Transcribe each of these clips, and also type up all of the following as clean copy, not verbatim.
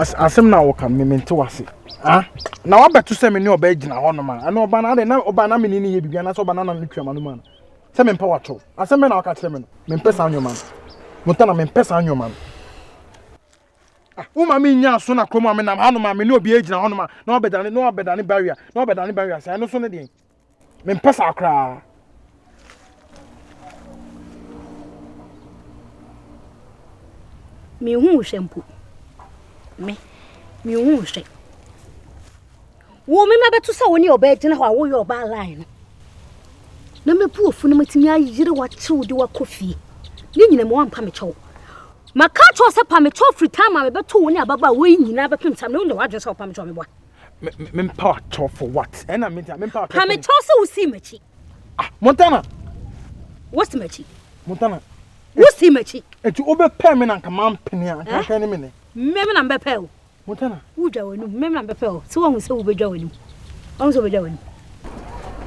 asem na wo kan me mente wase ah na wa beto se me ne oba gina ho no ma ana oba na de na oba na me ni ye bibia na so oba na na twama no ma se me mpa wato asem me na waka kire me no me mpa sa anwoma mutana me mpa sa anwoma ah wo ma me nya so na kromo me na ha no ma me ne obi gina ho no ma na obedane barrier sai no so ne de me mpa sa akra me hu shampoo me hu hwe wo me mabeto sa woni oba gina ho a wo ye oba line na me pu ofu na matimi ayire wa chew de wa kofi ni nyina mo ampa me chew maka cho se pa me chew free time ma me beto woni ababa wo nyina be pem tam no wa dwe se pa me chew me boa me mpa chew for what and I mean me mpa pa me chew se wo si machi ah Montana what's machi Montana wo si machi etu obe pe me na nka man pene a ka ne me ne me na mbepe o Montana wo dwa wonu me na mbepe o se wo hu se wo be dwa wonu on so be dwa wonu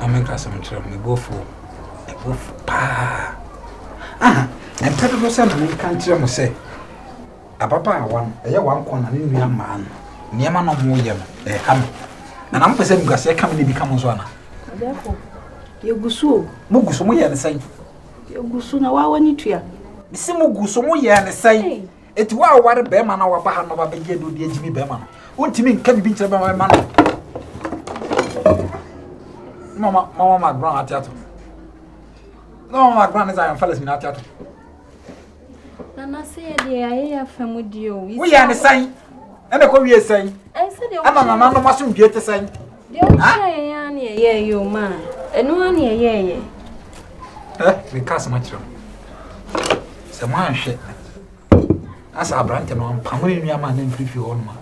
America some tell me go for pa ah and tell me say me kan tell me say apapa wan eye wan kona ne nua man niema no ho ye no kam na na mpese mi gase kam ne bi kam so ana adefo yegusu mo guso mo ye ne sai yegusu na wa wani tua bisi mo guso mo ye ne sai eti wa ware be ma na wa ba ha no ba be je do de agimi be ma no wontimi nka bi nkyere be ma no Mama Brown at theater. No, my grand is I am fellas in at theater. Nana say the famudio. We are the same. And the Korea say, I said, I'm a man of mushroom get the same. Yeah, you man. And one year, We cast much room. Some man shit. As our brand on Pamulia man and free you on man.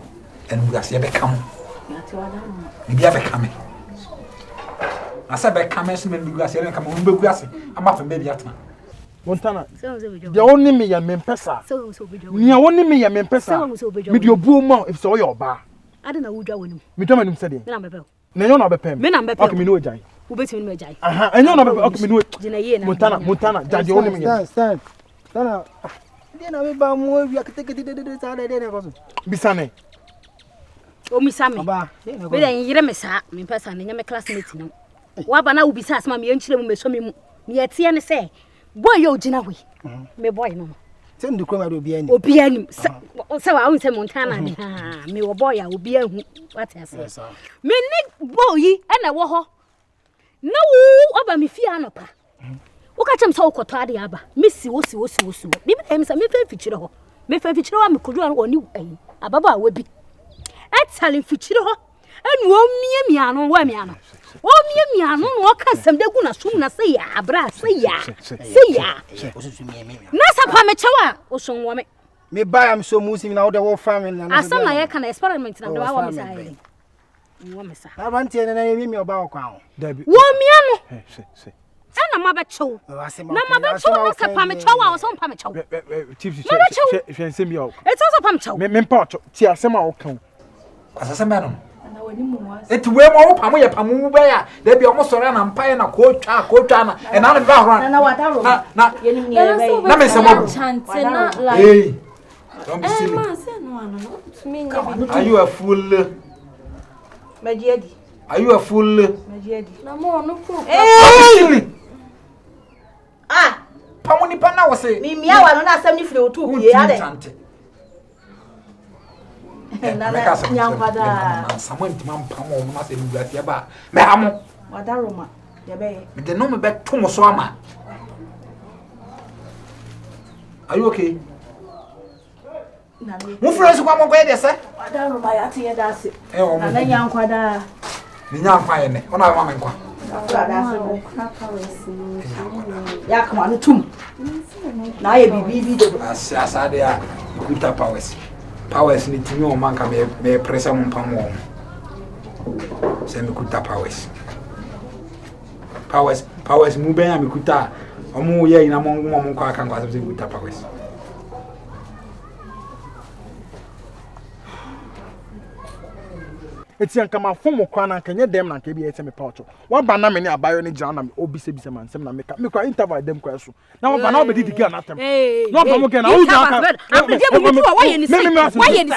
And we are see a become. Maybe I become. I said by commerce men be grass and come on be grass. I'm up and baby atma. Montana. The only me ya mempesa. So be dwa Ni only me ya mempesa. Me di obu mo if so your ba. I don't know wo dwa wonu Me to manum sede. me na mbepe Na yo na bepem. me na mbepe Okay me no ojai. wo betimi me jai Aha, enyo na bepem okay me no. gina ye na Montana, jaji only me ya. Stand. Sana. Dia na me ba mo wi akete de sa de na ko so. Bisane. o mi same Aba. me den yire me sa me pesa na nya me classmate no wa ba na wo bisa asma me yankyire mu me so me mu me yatie ne se boy yo gina we me boy no Se ndu kro ma do bia ni. obi anim se wa won se Montana ni ha me wo boy ya obi ahu what I say me ni boy yi na wo ho na wo oba me fie anopa wo ka chem se wo koto ade aba me si wo bi bi em se me fa fikyire ho me fa fikyire wa me kodu an oni ababa wa bi etale fikyire ho enu o mie miano wa miano o mie miano no ka sem de gu na sum na se ya abra se ya na sa pa me chewa o son wo me Me ba am so musi na wo de wo family na. asam na ye kana experiment na do wa me say wo me sa Abanti na na mi oba wo kwa ho. Dabi. wo miano Se. ana ma be chew na ma be chew na sa pa me chewa o son pa me chew Chief, she send me out. it's also pa me chew Me mpa ti asem a wo kan. Asase me no. na wani mu was Eti we mo pamu ye pamu be ya. Da bi o mo sore na mpa ye na ko twa na. E na ba ho. na wada ro Na yenim ni ebe na me semo. chante na like. Hey. Don't be silly. Man say no no. To me nya Are you a fool? magiedi Are you a fool? magiedi na mo no ko. Silly. ah Pamu ni pa na wo se. mi mia wa no na asem ni firi otu bie ya de na nyankwada Someone to mam pamu o ma se ni glass ya ba. Me amo. wada ro ma ye be Me de no me be to mo so ama. Are you okay? na le Mo friends kwa mo ko ye de se? wada ro ma ya ti ye da se O na mo. na nyankwada Ni nya kwa ye ne. Ona ma me kwa. ya kama no tum na ye bibi de Asade a kuta powers. Powers ni timi o man ka me pressure mo pam o. Se me kuta powers. Powers mu ben ya me kuta. Omo ye ina mo kwa aka kwa se kuta powers. eti anka ma fom kwa na anka nye dem na anka bi ese me paucho wa ba na me ne abayo ne gira na me obi se bi se man sem na me ka me kwa interview dem kwa so na wa ba na obedi diga na tem no ba mo ke na wo ja ka abedi mu tu wa ye ni say me ma him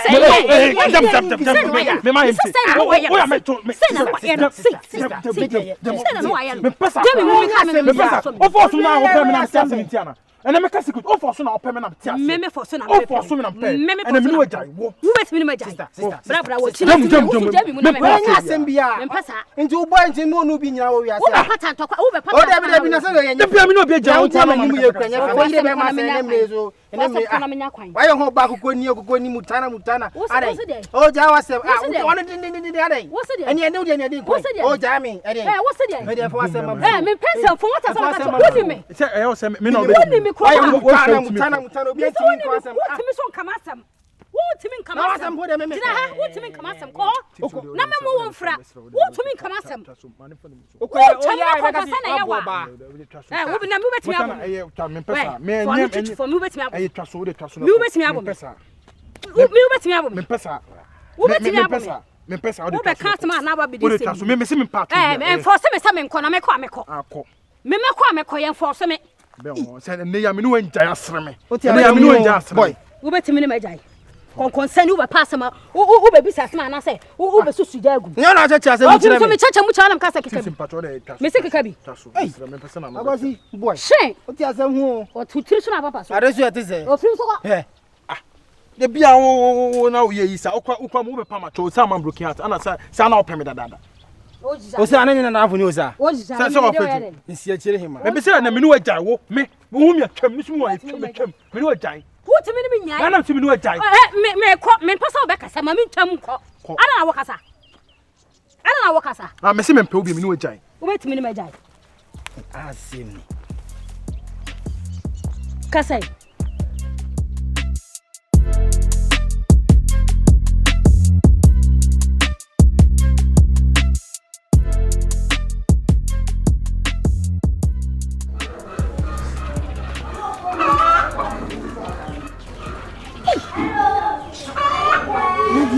o ya me to me say na wa ye no say na wa ye me pesa me pesa o force na wo pe me na sia se ntia na ene me ka secret o force na o pe me na tia me force na o force me na pe ene me no wajai wo bet me no wajai bra bra wo chi me Anya sembia. me pesa Nti wo boy nti no no bi nyina wo wiase. wo be pata ntokwa wo be pata O da bi na se ye de pia me no bi agya wo tia ma ni mu ye kwanya fa yire be ma se ne mrezo ene me wa ye ho ba kokoni ni mutana adai o ja wa se wonu din adai ene ene udi ene din ko o ja mi adai wo se dey me dey fa wa se ma me pesa fo wata sa wo di me se e o se me no wo di me ko mutana obi enti ko asem wo ti me so kama asem wo ti me kama asem tina ha wo ti me kama asem ko na me mo won fra wo ti me kama asem o ko ya ko pesa na ye wa wo bi na me betimi abo e ta me pesa me enye for me betimi abo e twaso de twaso me betimi abo pesa me betimi abo me pesa wo betimi abo me pesa o de wo be ka tama na ba be o de di twaso me se me part me force me se me nko na me ko akọ me ko me ko ye force me be o se ne ya me no wanjaya asre me ne ya me no wanjaya asre boy wo betimi ne majai konkonsani wo be pass ma wo be bisa asma na say wo be susu jagu nyo na cha se mu kire me chacha mu cha na me kasa kika se mpacho de twaso me se kika bi twaso me pesa na agosi boy she o ti asem hu o tutiri so na papa so aresu ya tese o firi so ko de bia wo na wo ye yi sa okwa mo be pama cho sa man broken heart ana sa na opemi dada o se ananya na afu ni o sa sa so ofeju nsi a kire hima me be say na me no wajai wo me hu mi atwam nisu mo atwam me no wajai wo ti me ni nya na me no wajai me ko me pasa wo be kasa ma me ntwam ko ana na wo kasa me se me mpe obi me no wajai wo be ti me ni majai asim kasa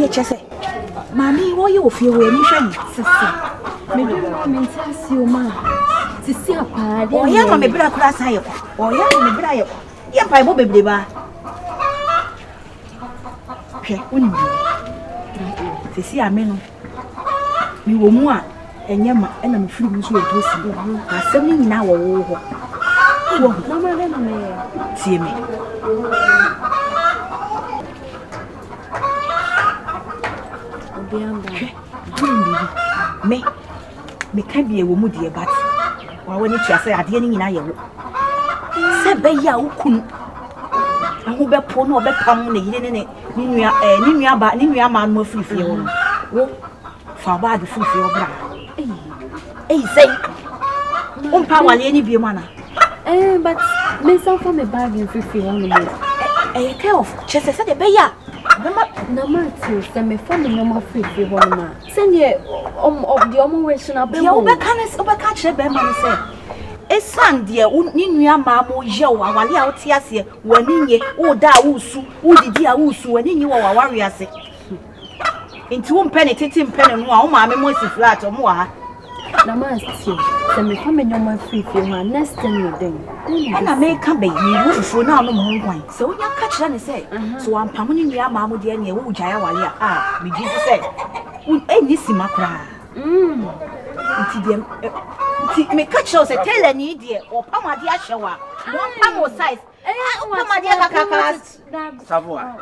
chese mami wo ye ofie wo ni hwe sisi me do no me ntasi o ma sisi apaade o ya ma me bra kura sa ye o ya ma me bra ye ye pa bo bebre ba hwe woni sisi ameno mi wo mu a enye ma na me firi mu so to si asem ni nyina wo wo ho wo na ma le na me tie me me ka bia wo mu de bat wa woni tua se ade ni nyina ye wo se be ya ukun ahu be po no be pam ne yire ne ni nua ma no afifie wo fa ba de fifie wo bra say umpa wale ni bi mana but me some for me bag in fifie wo no care of chese se de be ya na mati se me fa me no ma fifie wo no ma se ne the omo we so na be mo be ka kire be ma no se esan de ni nua ma mo ye wo awale a wo ti ase wani nye wo da wo su wo didi a wo su wani nye wo waware ase enti wo mpe ne tete mpe ne no a wo ma me mo si flat o mo wa na mati se me fa me no ma fifie wo next time you den ana me ka be yi wo fufu na no mo nkwan se wo nya ka kire ne se so wa mpam ni nua ma mo de ne wo gya ya wale a me gi se eni sima kra nti dem nti me catch us tell any dia o pamade a hyewa no pam size pamade kakaka savoa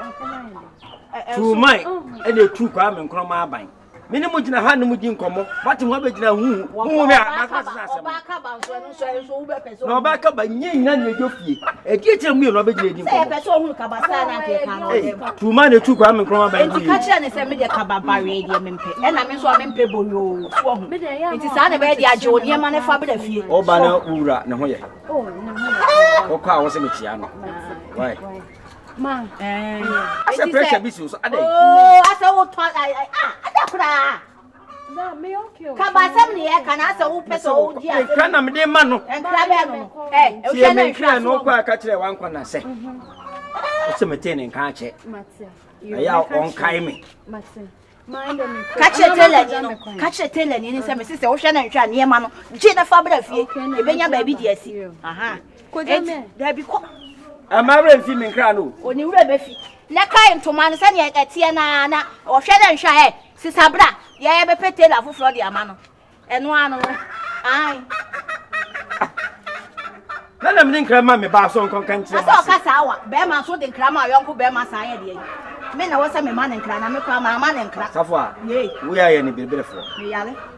tu mai ene tu kwa me nkroma aban me ne mo gina ha ne mo gi nkomo wate ho be gina hu me a ma ka asem ba ka ba so wo be pese no ba ka ba nyina ne jofie e ki kire mu no be gina di nkomo e pese ohun ka ba sa na ke ka no tu mai ne tu kwa me nkroma aban nti ka kire ne se me de ka ba bare de mempe e na me so mempe bonyo so ohun nti sa ne be de age oni ma ne fa be da fie o ba na wura ne ho ye na ho o kwa wo se me chia no why ma asa pressure bi so adai asa wo to ada kura na me okay ka ba sam ne e kana asa wo pese wo di ase kra na me de ma no enkra be no o hwe na kra no kwa ka kire wan kwa na se o se me te ne nka che mate ya on kai me mate Catch a tailor, you say, Mrs. Ocean and Chan, near man, Jenna Fabra, you bring your baby, dear. Aha. Could there be a married female crano? When you read Beffy. Naka to man, Sanya at Tiana or Shadow and Shire, Sister Bra, you have a pet tailor for Florida, man. And one, I. Let them think mammy bass on country. I saw Cassawa, Bearman, so the Crama, Uncle Bearman, Sire. Men I was a man and clan, I'm a man and crack. Yea, we are any bit before.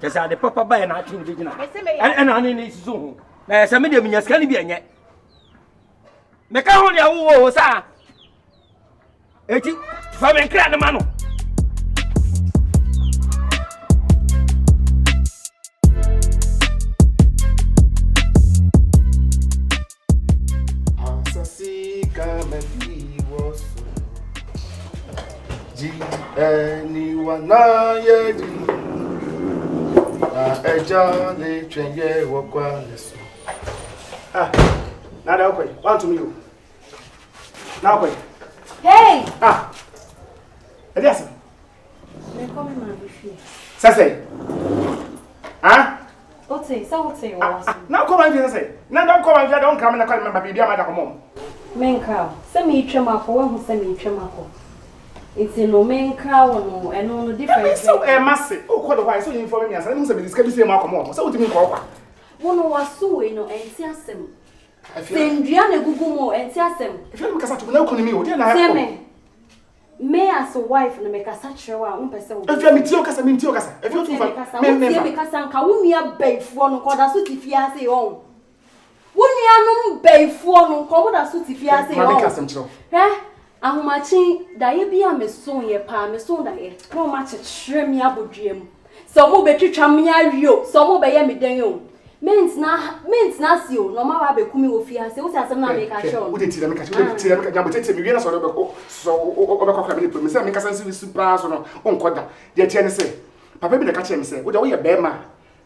Just had the papa by an acting vision. And I need soon. There's a medium in your Scandinavian yet. Make only a woo, sir. 80 from a clan mano. Anyone na yedi na eja le twenye wakwa leso. Now they're okay. Want to me you. Now okay. Hey! Elias. Me come in my buffet. Say. Ote, say what? Now come and say. Now don't come and don't come and call my baby mother come home. Menka, send me tremako, one who send me tremako. It's no menka no and no difference. So massive. Oh, what why so you inform me as I don't say this can be say come home. So what do you mean call? One was so no and siasem. Sendriane gugumo and siasem. If you make us to no economy, what na have? Me as a wife na make us such a person. If you meet your casa, meet your casa. If you to because anka wumia beifo no koda so tifiase on. Wunianum beifo no koda so tifiase on. Make us am ahomachi da ye bia me so ye pa me so da ye no ma chechire me abodwem so mo betwitwa me awio so mo be ye me dan yo mint na si o no ma ba be kumi wo fi ase wo se asem na make a show wo de ti na make a show ti na make ya botete me wie na so do be ko so o be kwa me le me se me kasa si super so no on koda de tie ne se papa bi na ka che me se wo de wo ye be ma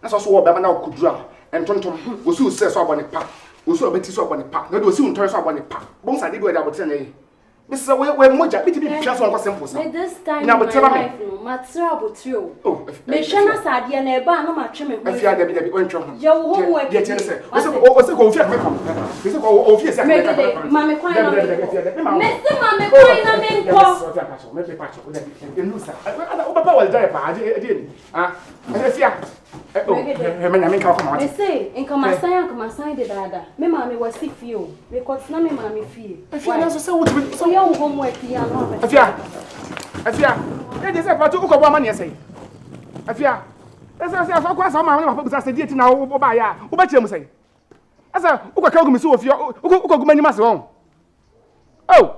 na so wo be ma na okudura entontom wo su se so abone pa wo su obeti so abone pa na de wo si untori so abone pa bon sa de do de abotete na ye Mr. We moja biti bi pia so nko simple sa. This time na life no material botrio. Oh, me hwana sade na eba no ma twe me ho. Afia da bi ontwe ho. Je wo ho wa. Ye tene se. O se ko ofia me kam. Me se ko ofia se me kam. Ma me kwan na. Me se ma me kwan na me nko. Me pe pacho. E lusa. O papa wal dai pa ade ni. Afia. Me na me ka ko ma. Me say en kama san de dada. Me ma me wasi fio. Me ko na me ma me fie. Afia na so what so your homework here no. Afia. E dey say patu ko bo amane say. Afia. Esa so kwa sa ma me papa busa say dieti na wo ba ya. Wo ba kire mu say. Esa wo ka ogumi so ofia. Wo ko guma nyima se won. Oh.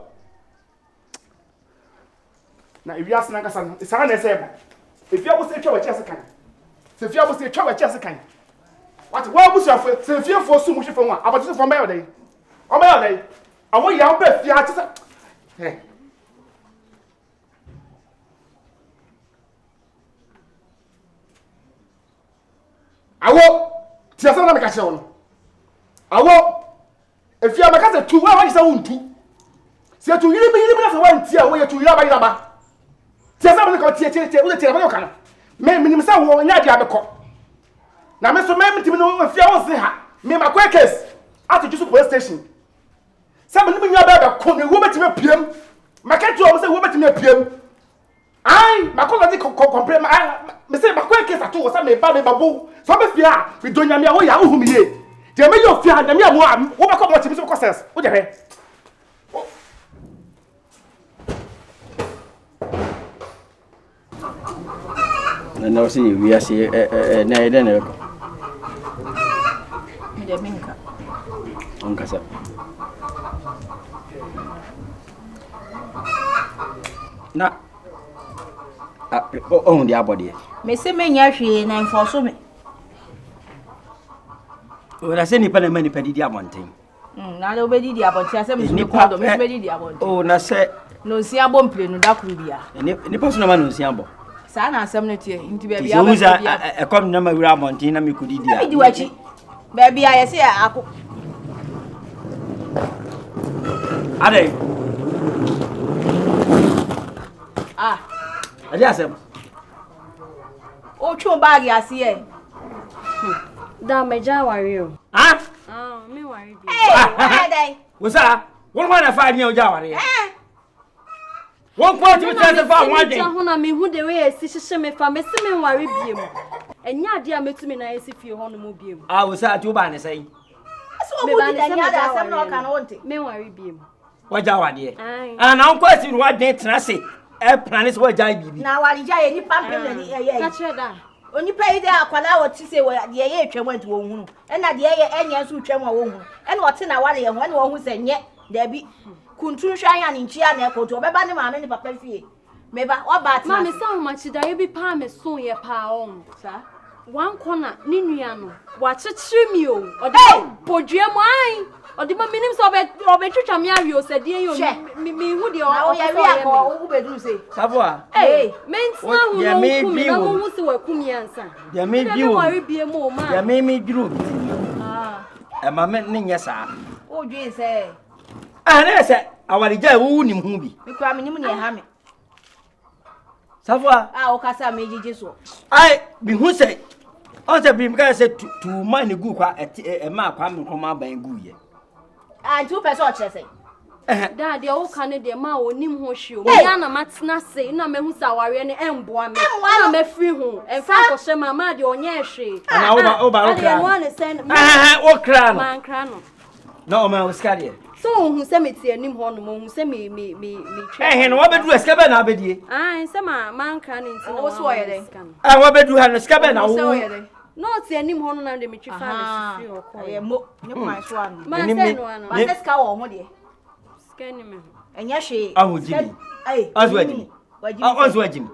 Na iwi asena kasa no. Isa na say ba. Efia wo say twa wa chi ase kan. Se fia wo say twa wa chi ase kan. What wo busu afo se fia fo su mu hwe fo ho a abatu fo mba yo dey. O mba yo dey. Awo ya wo ba fia chi se. Hey. Awo ti asa na me ka che won. Awo efia me ka se tu wa se wontu. Se tu yiri na se wanti a wo ye tu yira ba. Ti asa me ko tie wo tie ba yo kana. Me minim se wo nya dia be ko. Na me so me mtimi no efia wo se ha. Me ma kwa case at Jusu police station. Some of you are going to be PM. My country almost a woman to be PM. I, my colleague complain. I say, my quick case at all, some may buy babu. Some of you are, we don't know who me. They may have fear, and me, what I call what you process. What the heck? And now see, we are see a Naden. Unkasa. Na on the body. Me say me nya hwe na enforce me. When I say ni pana mani pedi dia monten. Na do bedi dia bonten, I say me so ko do me bedi dia bonten. Oh na say no si abom play no da kru bia. Ni person ma no si abo. Sa na asem ne tie, nti ba bia ba. So uza e kom na ma wura monten na me kudi dia. Me di wachi. Ba bia ye say ako. Ade. Ah. Ade asem. O twa bag ase e. Da meja ware o. Ah? Me ware bi. Why dey? Wosa, won ho na fa ni o ja ware. Won ko ti tell the fa one day. Ja ho na me hu de we esi hihye me fa me se me ware biem. Enya ade a metumi na esi fie ho no mo biem. Ah, wosa ti o ba ne sai. So wo di da nya da asem na o ka na wonte. Me ware biem. Waja wade. Ah, na won ko ti wa den tena se. E plan is waja bibi. Na wari ja ye ni pampem na ni ye. Ka chere da. Oni pay de akwala wo ti se wo de ye twam anti wo hunu. E na de ye enya so twam wo hunu. E na o ti na wale ye ho e na wo hu se nye da bi. Kuntun hwa ya ni nchia na ekoto obeba ne maame ne papa fie. Meba oba ati. Ma me sa ho machi da ye bi pa me so ye pa on. Sa. One corner ni nua no. Wa chechire mi o. Ode podue mo ai. Ode ma minim so obe twetwa me awie o se de ye o mi hu de o. Na o ye wi akọ wo bedu se. Saboa. Hey, mentina hu no kumi na mo hu se wa kumi ansa. Ya me bi o. Ware bie mo ma. Ya me dwuro. Ah. E ma me ne nye sa. O dwen se. Ah, na se awarija wo nim hu bi. Mi kwa me nim ne ha me. Saboa. Ah, o kasa me jeje so. Ai, bi hu se. On se bi mka se tu man gu kwa e ma kwa me koma ban gu ye. Ah, 2% chere se. Daddy, o ka ne de ma onim ho hwe o. Ya na matena se na me hu sa ware ne emboa me. Na me free ho. E fa ko hye mama de onye hwe. Ana oba o kra. O kra no. Man kra no. No, o ma o skade. So hu se meti anim ho no mo hu se me twa. He no wabedu eska be na abedie. Ah, se man kra ne nti O so ye de. Ah, wabedu ha no ska be na wo. No ti anim ho no na de me twa fa na free o ko. Ye mo, ne kwan so anu. Ma se no ano. Ma se ska wo ho de. Ska ni me. Enya hwe. Ahu jimi. Ai. Azu ajimi. Azu ajimi.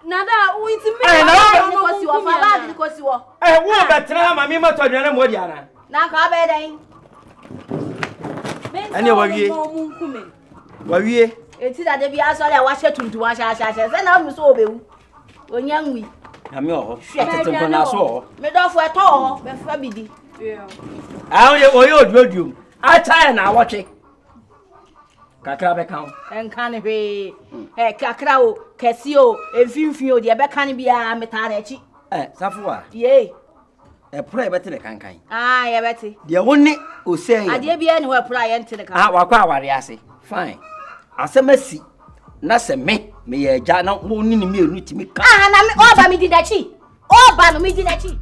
Nada, o inti me. Na ko si wo fa ba di ko si wo. Wo betra ma mi ma to dwane mo dia na. Na ka be den. Ani wawie. Wawie. Eti da de bi aso le wa hye tuntu wa hye se na mu so obewu. Onya nwi. Na mi oho. Tetempo na so oho. Me do fo eto oho, be fa bidi. Ah, oye oduodum. Acha na awotwe. Kakra be kan. Enka ne hwe. Kakra o, kesi o, emfimfin o de be kan bia meta na echi. Safuwa. Ye. E pra be tele kankan. Ah, ye beti. De woni o sei. Ade bia ne ho pra ye ntele kan. Ah, wakwa aware ase. Fine. Asemasi. Na se me ye ja na woni ni me enu timi ka. Ah, na me oba mi di dachi. Oba no mi di dachi.